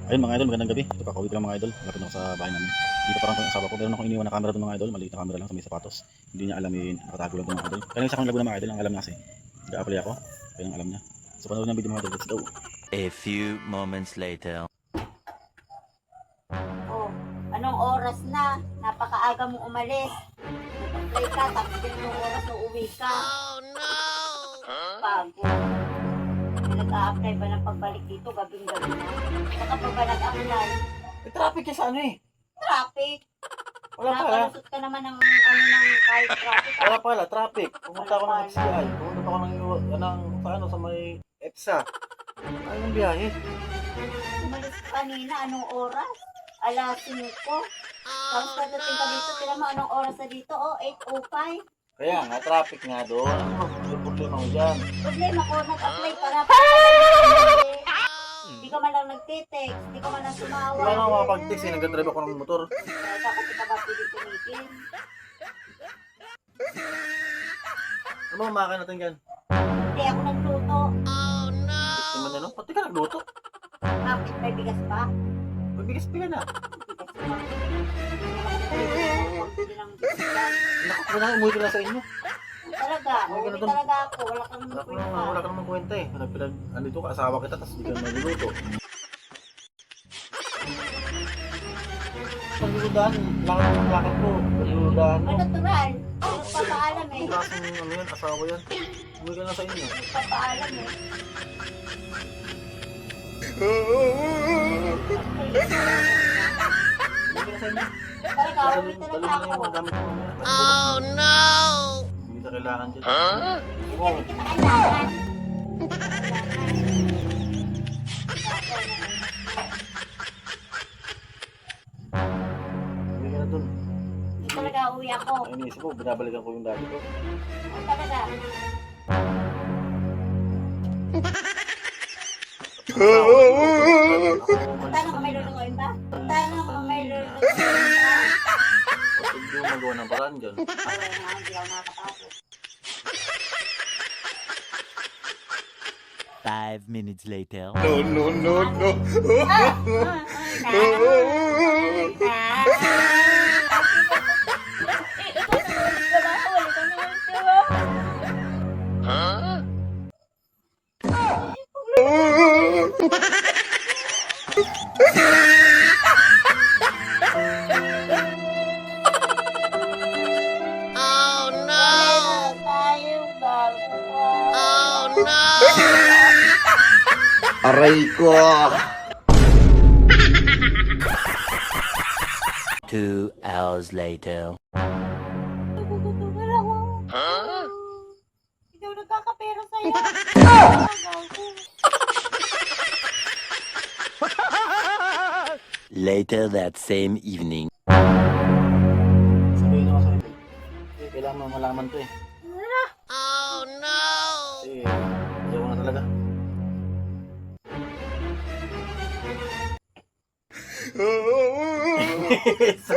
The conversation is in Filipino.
Ayun mga idol, magandang gabi. Ito kakauwi ko lang mga idol. Malapit na ako sa bahay namin. Dito parang yung asawa ko. Meron akong iniwan na camera doon mga idol. Maliit na camera lang sa may sapatos. Hindi niya alam yun. Nakatago lang doon mga idol. Kaya isa kong Laguna mga idol. Ang alam niya kasi. Nag-a-apply ako. Kaya ang alam niya. So panood ng video mga idol. Let's go. A few moments later. Oh, anong oras na? Napakaaga mong umalis. Nag-apply ka, tapos ganun yung oras na uwi ka. Oh no! Bago. Nag-a-apply ba ng pagbalik dito, gabing-gabi na? Saka pa ba nag-apply? May traffic yan sa ano eh. Traffic. Wala pala. Nakalusot ka naman ng ano ng kahit traffic. Wala pala. Traffic. Pumunta ako ng FCI. Pumunta ako ng sa may EPSA. Anong biyahe? Umalis ka kanina, anong oras? Alas 5. Tapos pagdating ka dito, tila mo anong oras na dito? Oh, 8:05. Kaya nga, traffic nga doon. Ano yung problema mo dyan? Problema ko, nag-apply para Hindi ka man lang nagtitext, hindi ka man lang sumawag. Wala nang makapag-text eh. Nag-drive ako ng motor. Dapat ka ba pwede tumigil? Ano mamakan natin dyan? Hindi ako nagluto. Gusto mo na no? Pati ka nagluto. Bakit may bigas pa? Magbigas ka na. Bigas pa. Hindi lang bigas. Naku, wala umuwi ka na sa inyo. Talaga, uwi talaga ako. Wala kang kwenta. Wala ka naman kwenta eh. Andito ka, asawa kita, tapos hindi ka nagluluto. Pagluludahan, lakad ko. Pagluludahan mo. Natural. Nagpapaalam eh. Klaseng ano yan, asawa yan. Umuwi ka na sa inyo. Nagpapaalam eh. Umuwi ka na sa inyo. Talaga, uwi talaga ako. Oh no! Hindi ka kailangan dyan. Oo. Kita kailangan. Umuwi ka na dun. Hindi talaga uwi ako. Ay, iniisip ko, binabalikan ko yung dati ko. Talaga. Tanong kung may lulutuin ba? Tanong kung may lulutuin ba? Bakit hindi mo magawa ng paraan dyan? Wala na, hindi ako nakakapasok. 5 minutes later. Aray ko! 2 hours later. Nagugutugan ako. Ikaw nagkakapera sa'yo. Later that same evening. Sabihin ako sa'yo. Eh, kailangan mo malaman to eh. Oh no! Kasi, ayaw ko na talaga. Sa